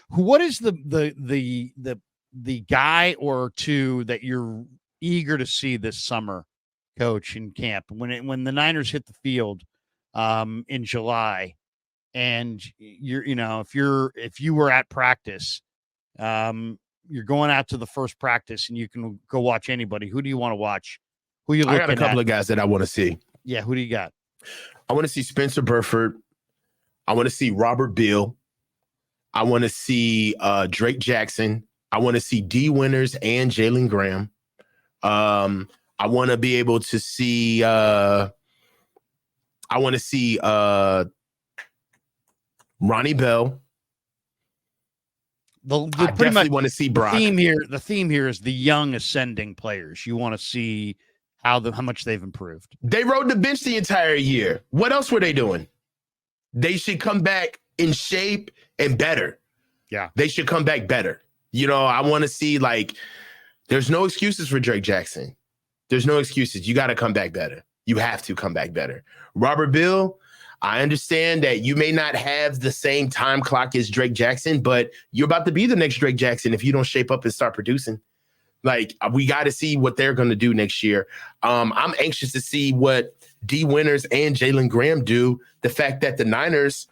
What is the guy or two that you're eager to see this summer, Coach, in camp when the Niners hit the field in July, and if you were at practice, you're going out to the first practice and you can go watch anybody. Who do you want to watch? Who you looking at? I got a couple of guys that I want to see. Yeah, who do you got? I want to see Spencer Burford. I want to see Robert Beal. I want to see Drake Jackson. I want to see D. Winters and Jalen Graham. I want to be able to see. I want to see Ronnie Bell. I definitely want to see Brock. The theme here is the young ascending players. You want to see how much they've improved. They rode the bench the entire year. What else were they doing? They should come back in shape and better. Yeah. They should come back better. I want to see, there's no excuses for Drake Jackson. There's no excuses. You got to come back better. You have to come back better. Robert Beal, I understand that you may not have the same time clock as Drake Jackson, but you're about to be the next Drake Jackson if you don't shape up and start producing. We got to see what they're going to do next year. I'm anxious to see what D. Winters and Jalen Graham do. The fact that the Niners,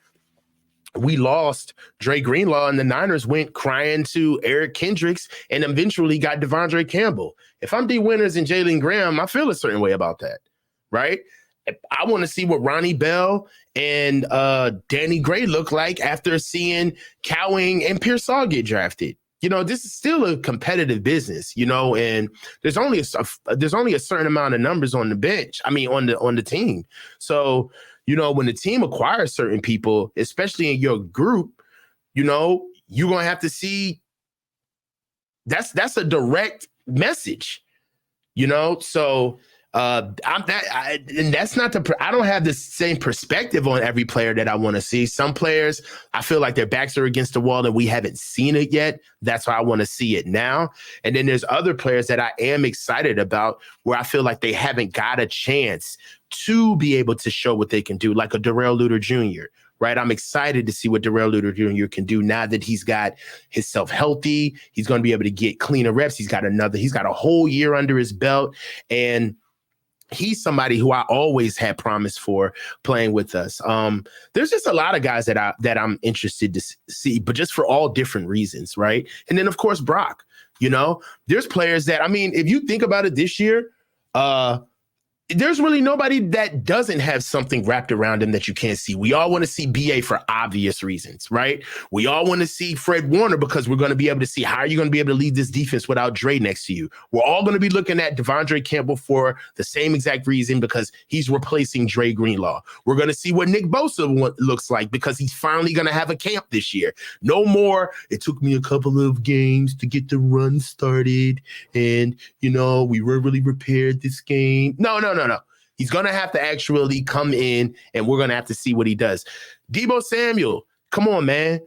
we lost Dre Greenlaw and the Niners went crying to Eric Kendricks and eventually got Devondre Campbell. If I'm D. Winters and Jalen Graham, I feel a certain way about that, right? I want to see what Ronnie Bell and Danny Gray look like after seeing Cowing and Pearsall get drafted. This is still a competitive business, and there's only a certain amount of numbers on the bench. I mean, on the team. So, when the team acquires certain people, especially in your group, you're going to have to see that's a direct message, So that's not I don't have the same perspective on every player that I want to see. Some players, I feel like their backs are against the wall and we haven't seen it yet. That's why I want to see it now. And then there's other players that I am excited about where I feel like they haven't got a chance to be able to show what they can do, like a Darrell Luter Jr., right? I'm excited to see what Darrell Luter Jr. can do now that he's got himself healthy. He's going to be able to get cleaner reps. He's got a whole year under his belt. And he's somebody who I always had promise for playing with us. There's just a lot of guys that I'm interested to see, but just for all different reasons, right? And then, of course, Brock. There's players that, if you think about it this year, there's really nobody that doesn't have something wrapped around him that you can't see. We all want to see BA for obvious reasons, right? We all want to see Fred Warner because we're going to be able to see how are you going to be able to lead this defense without Dre next to you. We're all going to be looking at Devondre Campbell for the same exact reason because he's replacing Dre Greenlaw. We're going to see what Nick Bosa looks like because he's finally going to have a camp this year. No more, it took me a couple of games to get the run started and, we weren't really prepared this game. No. He's going to have to actually come in, and we're going to have to see what he does. Deebo Samuel, come on, man.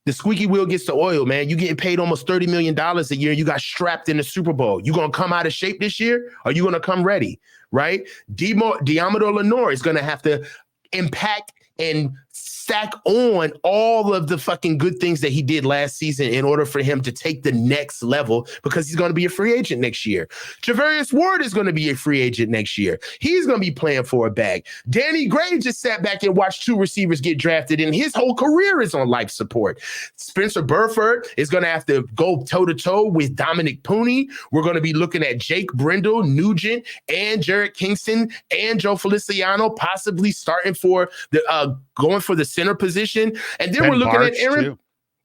The squeaky wheel gets the oil, man. You getting paid almost $30 million a year. You got strapped in the Super Bowl. You going to come out of shape this year? Or are you going to come ready, right? Diamador Lenore is going to have to impact and stack on all of the fucking good things that he did last season in order for him to take the next level because he's going to be a free agent next year. Javarius Ward is going to be a free agent next year. He's going to be playing for a bag. Danny Gray just sat back and watched two receivers get drafted and his whole career is on life support. Spencer Burford is going to have to go toe-to-toe with Dominic Pooney. We're going to be looking at Jake Brindle, Nugent, and Jarrett Kingston and Joe Feliciano possibly starting for the going for the center position. And then we're looking at Aaron. Too.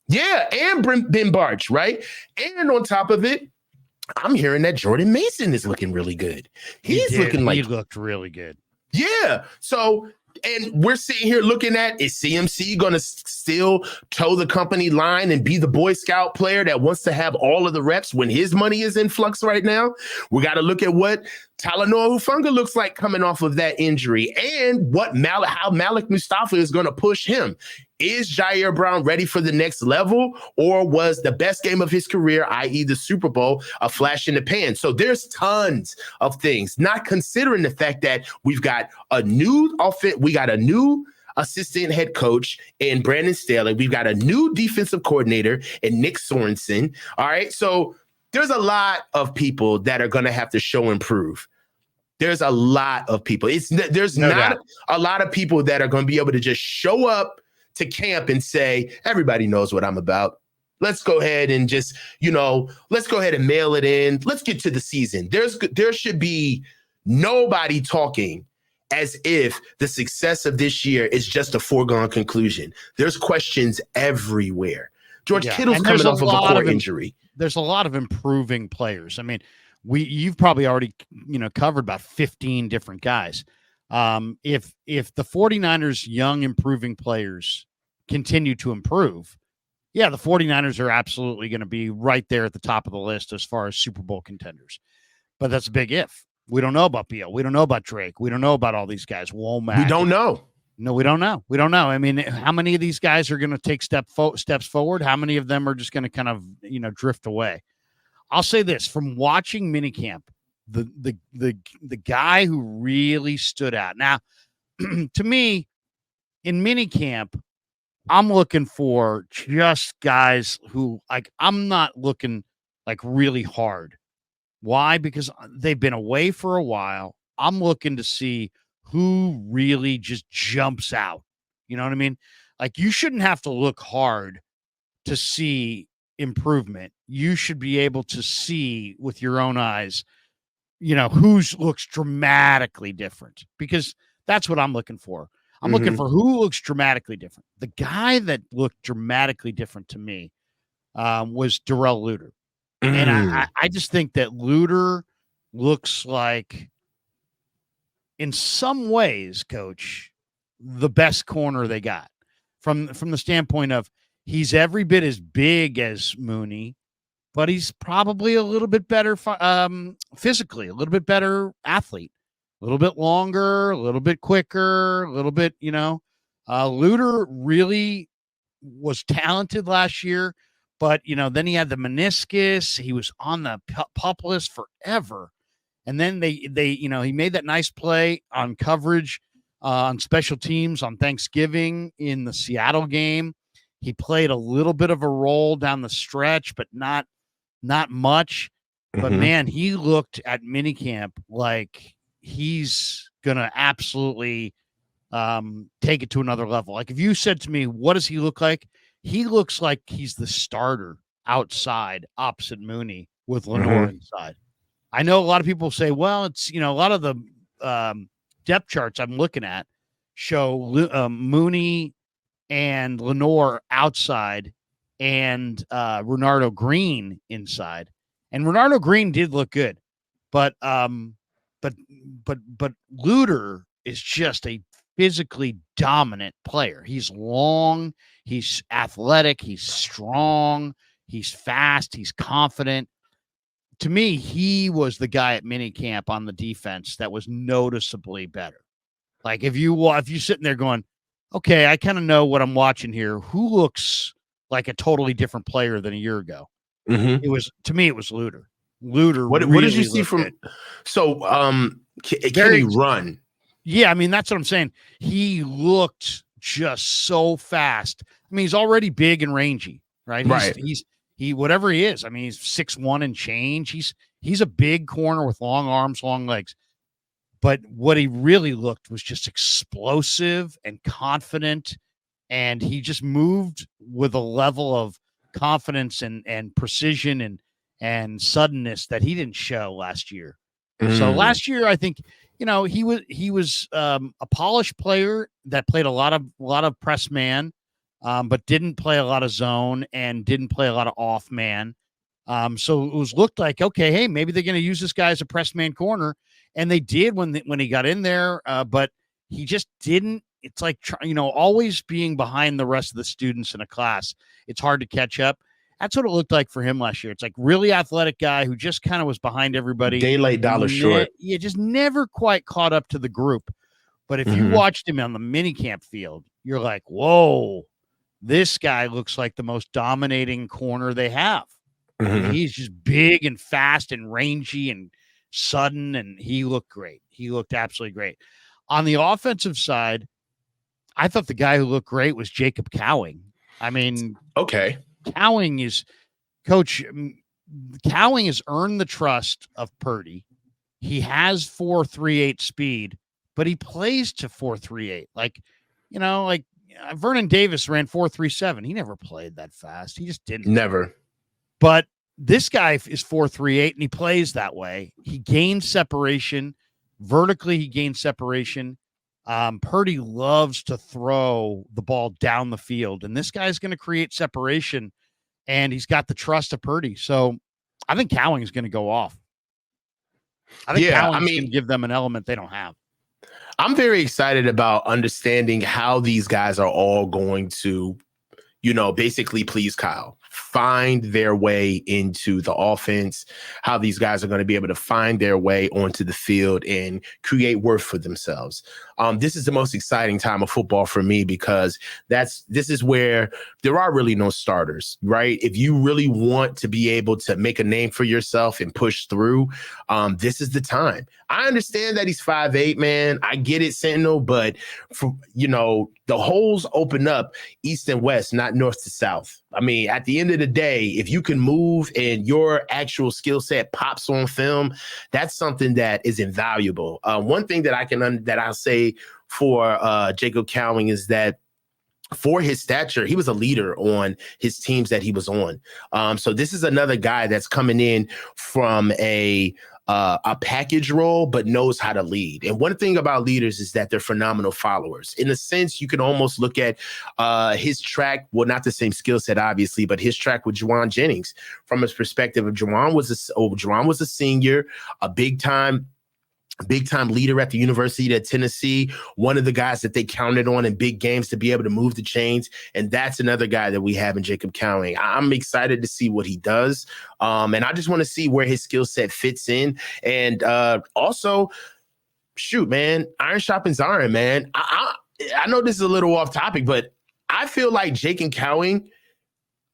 Yeah, and Ben Barch, right? And on top of it, I'm hearing that Jordan Mason is looking really good. He looked really good. Yeah. So, and we're sitting here looking at, is CMC going to still toe the company line and be the Boy Scout player that wants to have all of the reps when his money is in flux right now? We got to look at what Talanoa Hufanga looks like coming off of that injury and how Malik Mustafa is going to push him. Is Jair Brown ready for the next level, or was the best game of his career, i.e. the Super Bowl, a flash in the pan? So there's tons of things, not considering the fact that we've got a new assistant head coach in Brandon Staley. We've got a new defensive coordinator in Nick Sorensen. All right. So there's a lot of people that are going to have to show and prove. There's a lot of people. There's No not doubt. a lot of people that are going to be able to just show up to camp and say, everybody knows what I'm about. Let's go ahead and just, let's go ahead and mail it in. Let's get to the season. There should be nobody talking as if the success of this year is just a foregone conclusion. There's questions everywhere. George Kittle's coming off of a core injury. There's a lot of improving players. I mean, you've probably already, covered about 15 different guys. If the 49ers young improving players continue to improve, the 49ers are absolutely going to be right there at the top of the list as far as Super Bowl contenders. But that's a big if. We don't know about Beal. We don't know about Drake. We don't know about all these guys. Womack. We don't know. No, we don't know. We don't know. I mean, how many of these guys are going to take steps forward? How many of them are just going to kind of, drift away? I'll say this, from watching minicamp, the guy who really stood out. Now, to me, in minicamp, I'm looking for just guys who, I'm not looking really hard. Why? Because they've been away for a while. I'm looking to see who really just jumps out. You know what I mean? You shouldn't have to look hard to see improvement. You should be able to see with your own eyes, who looks dramatically different, because that's what I'm looking for. I'm looking for who looks dramatically different. The guy that looked dramatically different to me was Darrell Luter. And I just think that Luter looks like, in some ways, Coach, the best corner they got from the standpoint of he's every bit as big as Mooney, but he's probably a little bit better physically, a little bit better athlete, a little bit longer, a little bit quicker, a little bit, Luter really was talented last year, but, then he had the meniscus. He was on the PUP list forever. And then they he made that nice play on coverage on special teams on Thanksgiving in the Seattle game. He played a little bit of a role down the stretch, but not much. But man, he looked at minicamp like he's gonna absolutely take it to another level. If you said to me, what does he look like? He looks like he's the starter outside opposite Mooney with Lenore inside. I know a lot of people say, well, it's, a lot of the depth charts I'm looking at show Mooney and Lenore outside and Renardo Green inside. And Renardo Green did look good, but Luter is just a physically dominant player. He's long, he's athletic, he's strong, he's fast, he's confident. To me, he was the guy at minicamp on the defense that was noticeably better. If you're sitting there going, okay, I kind of know what I'm watching here. Who looks like a totally different player than a year ago? It was Luter. Luter. What did you see from? Good. So, can he run? Yeah, I mean, that's what I'm saying. He looked just so fast. I mean, he's already big and rangy, right? He's whatever he is. I mean, he's 6'1" and change. He's a big corner with long arms, long legs. But what he really looked was just explosive and confident, and he just moved with a level of confidence and precision and suddenness that he didn't show last year. So last year, I think, he was a polished player that played a lot of press man, but didn't play a lot of zone and didn't play a lot of off man. So it looked like, okay, hey, maybe they're going to use this guy as a press man corner. And they did when he got in there, but he just didn't. It's like, always being behind the rest of the students in a class. It's hard to catch up. That's what it looked like for him last year. It's like really athletic guy who just kind of was behind everybody. Daylight dollar short. Yeah, just never quite caught up to the group. But if you watched him on the minicamp field, you're like, whoa, this guy looks like the most dominating corner they have. He's just big and fast and rangy and sudden, and he looked great. He looked absolutely great. On the offensive side, I thought the guy who looked great was Jacob Cowing. I mean, Okay. Cowing is coach. Cowing has earned the trust of Purdy. He has 4.38 speed, but he plays to 4.38. Like, Vernon Davis ran 4.37. He never played that fast. He just didn't. Never. But this guy is 4.38 and he plays that way. He gains separation. Vertically, he gains separation. Purdy loves to throw the ball down the field, and this guy's going to create separation, and he's got the trust of Purdy. So I think Cowing is going to go off. I think Cowing's going to give them an element they don't have. I'm very excited about understanding how these guys are all going to, basically please Kyle, find their way into the offense, how these guys are going to be able to find their way onto the field and create worth for themselves. This is the most exciting time of football for me because this is where there are really no starters, right? If you really want to be able to make a name for yourself and push through, this is the time. I understand that he's 5'8", man. I get it, Sentinel, but the holes open up east and west, not north to south. I mean, at the end of the day, if you can move and your actual skill set pops on film, that's something that is invaluable. One thing that I'll say for Jacob Cowing is that for his stature, he was a leader on his teams that he was on. So this is another guy that's coming in from a package role, but knows how to lead. And one thing about leaders is that they're phenomenal followers. In a sense, you can almost look at his track, well, not the same skill set, obviously, but his track with Juwan Jennings from his perspective of Juwan was a senior, a big time leader at the University of Tennessee, one of the guys that they counted on in big games to be able to move the chains. And that's another guy that we have in Jacob Cowing. I'm excited to see what he does. And I just want to see where his skill set fits in. And also, shoot, man, iron sharpens iron, man. I know this is a little off topic, but I feel like Jacob Cowing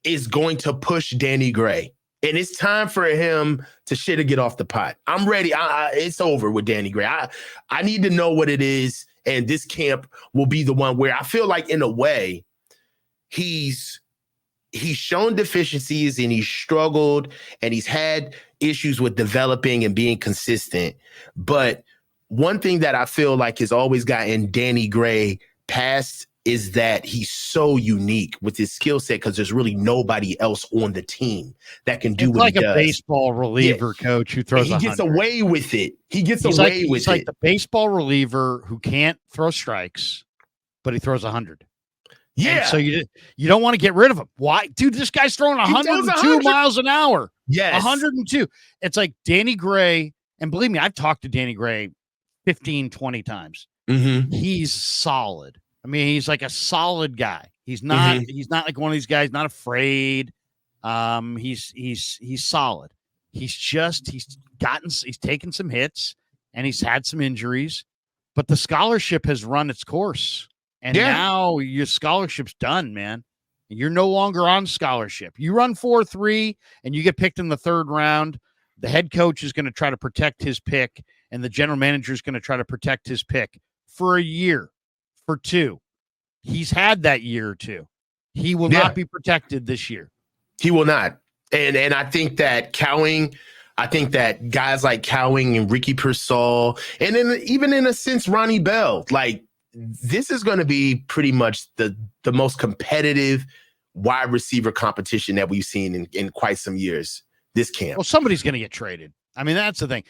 is going to push Danny Gray. And it's time for him to shit or get off the pot. I'm ready. It's over with Danny Gray. I need to know what it is. And this camp will be the one where I feel like, in a way, he's shown deficiencies and he's struggled and he's had issues with developing and being consistent. But one thing that I feel like has always gotten Danny Gray past is that he's so unique with his skill set because there's really nobody else on the team that can do what he does. Like a baseball reliever coach who throws. He gets away with it. He's like the baseball reliever who can't throw strikes, but he throws 100. Yeah. And so you don't want to get rid of him. Why, dude? This guy's throwing 102 miles an hour. Yes, 102. It's like Danny Gray, and believe me, I've talked to Danny Gray 15, 20 times. Mm-hmm. He's solid. I mean, he's like a solid guy. He's not. Mm-hmm. He's not like one of these guys. Not afraid. He's solid. He's taken some hits and he's had some injuries, but the scholarship has run its course, and now your scholarship's done, man. You're no longer on scholarship. You run 4.3 and you get picked in the third round. The head coach is going to try to protect his pick, and the general manager is going to try to protect his pick for a year. For 2. He's had that year or 2. He will not be protected this year. He will not. And I think that guys like Cowing and Ricky Pearsall, and then even in a sense, Ronnie Bell, like, this is going to be pretty much the most competitive wide receiver competition that we've seen in quite some years, this camp. Well, somebody's going to get traded. I mean, that's the thing.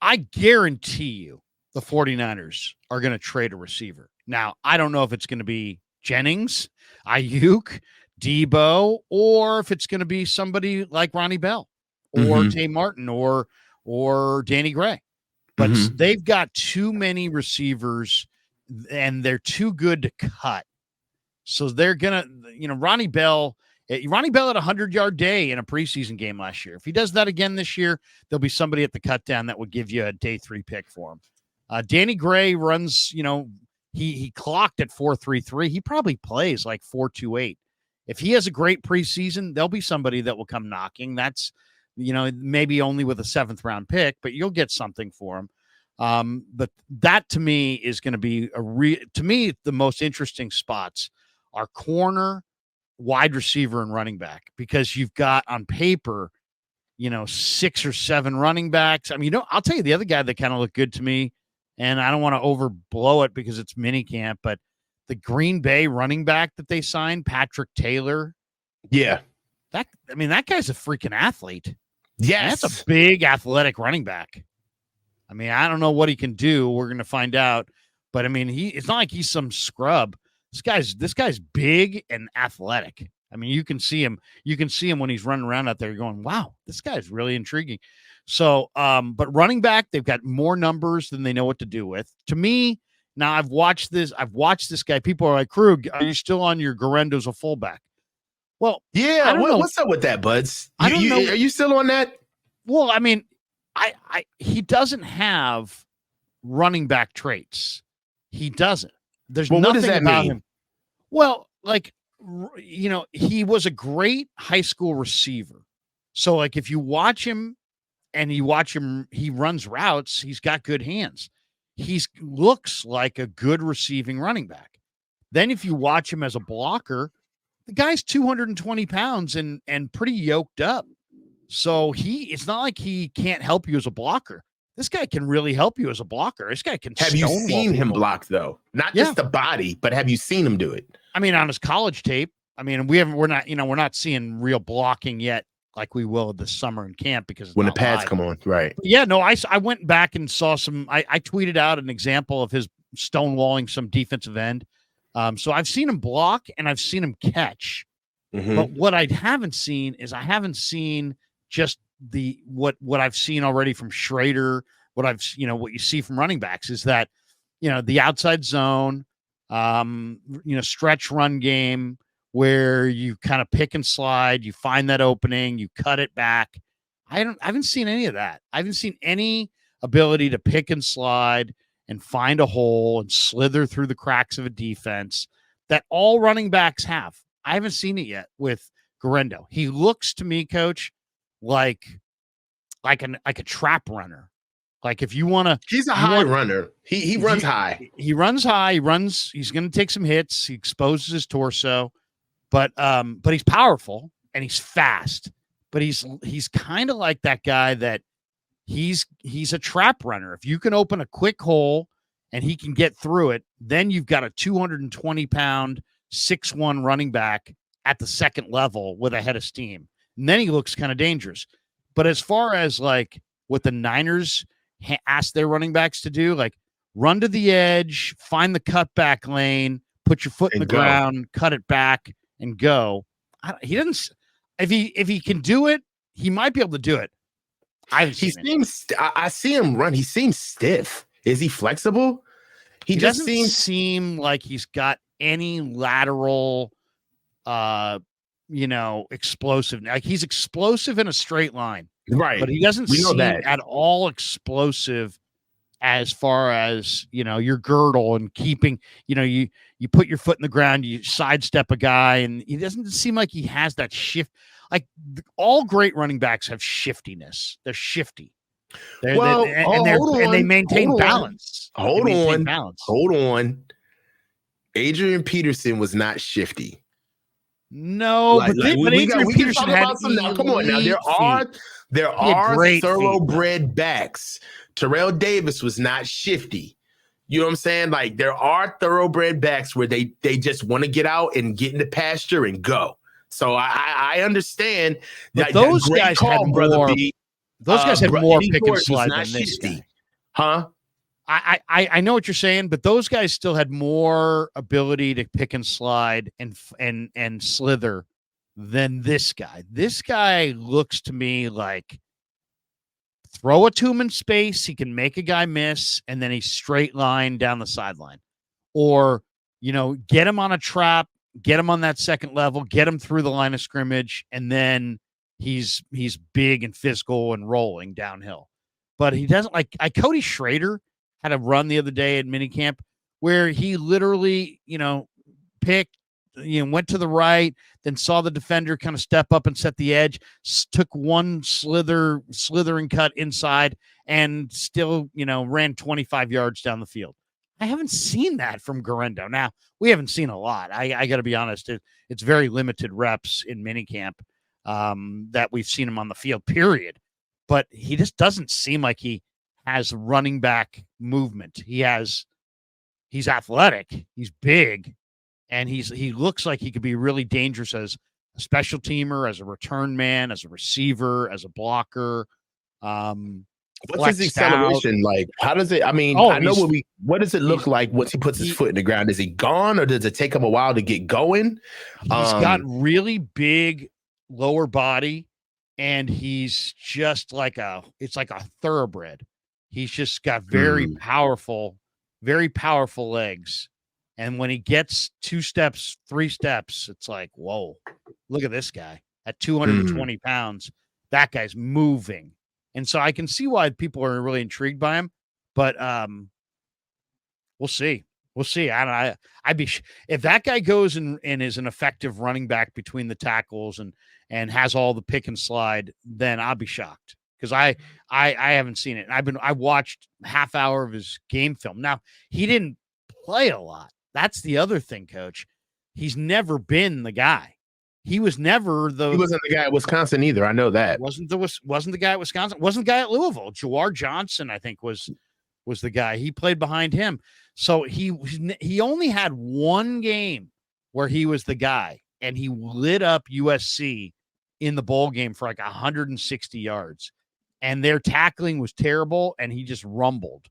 I guarantee you the 49ers are going to trade a receiver. Now, I don't know if it's going to be Jennings, Ayuk, Debo, or if it's going to be somebody like Ronnie Bell or Tay Martin or Danny Gray. But they've got too many receivers, and they're too good to cut. So they're going to, Ronnie Bell had a 100-yard day in a preseason game last year. If he does that again this year, there'll be somebody at the cut down that would give you a day 3 pick for him. Danny Gray runs, he clocked at 4.33. He probably plays like 4.28. If he has a great preseason, there'll be somebody that will come knocking. That's, maybe only with a 7th round pick, but you'll get something for him. But that to me is going to be to me, the most interesting spots are corner, wide receiver, and running back, because you've got on paper, 6 or 7 running backs. I mean, I'll tell you the other guy that kind of looked good to me, and I don't want to overblow it because it's minicamp, but the Green Bay running back that they signed, Patrick Taylor. Yeah. That guy's a freaking athlete. Yes. And that's a big athletic running back. I mean, I don't know what he can do. We're going to find out. But I mean, it's not like he's some scrub. This guy's big and athletic. I mean, you can see him when he's running around out there going, wow, this guy's really intriguing. So, but running back, they've got more numbers than they know what to do with. To me, now I've watched this guy. People are like, Krug, are you still on your Garendo as a fullback? Well, yeah. What's up with that, Buds? I don't know. Are you still on that? Well, I mean, he doesn't have running back traits. He doesn't. There's nothing what does that about mean? him. Well, like, he was a great high school receiver. So, like, if you watch him he runs routes, he's got good hands. He looks like a good receiving running back. Then if you watch him as a blocker, the guy's 220 pounds and pretty yoked up. So it's not like he can't help you as a blocker. This guy can really help you as a blocker. This guy can. Have you seen him block though? Not just the body, but have you seen him do it? I mean, on his college tape. I mean, we're not seeing real blocking yet, like we will this summer in camp, because when the pads come on, right? But yeah, no, I went back and saw some. I tweeted out an example of his stonewalling some defensive end. So I've seen him block and I've seen him catch. Mm-hmm. But what I haven't seen is just what I've seen already from Schrader, what you see from running backs is that, the outside zone, stretch run game where you kind of pick and slide, you find that opening, you cut it back. I haven't seen any of that. I haven't seen any ability to pick and slide and find a hole and slither through the cracks of a defense that all running backs have. I haven't seen it yet with Garendo. He looks to me, Coach, like a trap runner. Like if you want to, he's a high runner. He runs high. He runs high. He's going to take some hits. He exposes his torso, but he's powerful and he's fast. But he's kind of like that guy that he's a trap runner. If you can open a quick hole and he can get through it, then you've got a 220-pound 6'1" running back at the second level with a head of steam. And then he looks kind of dangerous. But as far as like what the Niners ask their running backs to do, like run to the edge, find the cutback lane, put your foot in the ground, cut it back, and go. He doesn't. If he can do it, he might be able to do it. I see him run. He seems stiff. Is he flexible? He just seem like he's got any lateral, explosive. Like he's explosive in a straight line, right? But he doesn't seem at all explosive as far as your girdle and keeping. You put your foot in the ground, you sidestep a guy, and he doesn't seem like he has that shift. Like all great running backs have shiftiness. They're shifty. They maintain balance. Hold on. Adrian Peterson was not shifty. No, but Adrian Peterson had some. Now, come on, now there are thoroughbred backs. Terrell Davis was not shifty. You know what I'm saying? Like there are thoroughbred backs where they just want to get out and get in the pasture and go. So I understand that those guys had more. Those guys had more pick and slide than this guy. Huh? I know what you're saying, but those guys still had more ability to pick and slide and slither than this guy. This guy looks to me like throw it to him in space, he can make a guy miss, and then he's straight line down the sideline. Or, get him on a trap, get him on that second level, get him through the line of scrimmage, and then he's big and physical and rolling downhill. But he doesn't Cody Schrader had a run the other day at minicamp where he literally, picked, went to the right, then saw the defender kind of step up and set the edge, took one slithering cut inside, and still, ran 25 yards down the field. I haven't seen that from Guerrero. Now, we haven't seen a lot. I got to be honest. It's very limited reps in minicamp that we've seen him on the field, period. But he just doesn't seem like he has running back movement. He's athletic. He's big. And he looks like he could be really dangerous as a special teamer, as a return man, as a receiver, as a blocker. What's his acceleration like? How does it? I mean, I know what does it look like once he puts his foot in the ground? Is he gone, or does it take him a while to get going? He's got really big lower body, and he's just it's like a thoroughbred. He's just got very powerful legs. And when he gets 2 steps, 3 steps, it's like, whoa, look at this guy at 220 pounds. That guy's moving. And so I can see why people are really intrigued by him, but we'll see. We'll see. I'd be if that guy goes and is an effective running back between the tackles and has all the pick and slide, then I'll be shocked because I haven't seen it. I watched half hour of his game film. Now, he didn't play a lot. That's the other thing, Coach. He's never been the guy. He was never the. He wasn't the guy at Wisconsin either. I know that. Wasn't the guy at Wisconsin. Wasn't the guy at Louisville. Jawar Johnson, I think, was the guy. He played behind him. So he only had one game where he was the guy, and he lit up USC in the bowl game for like 160 yards. And their tackling was terrible, and he just rumbled.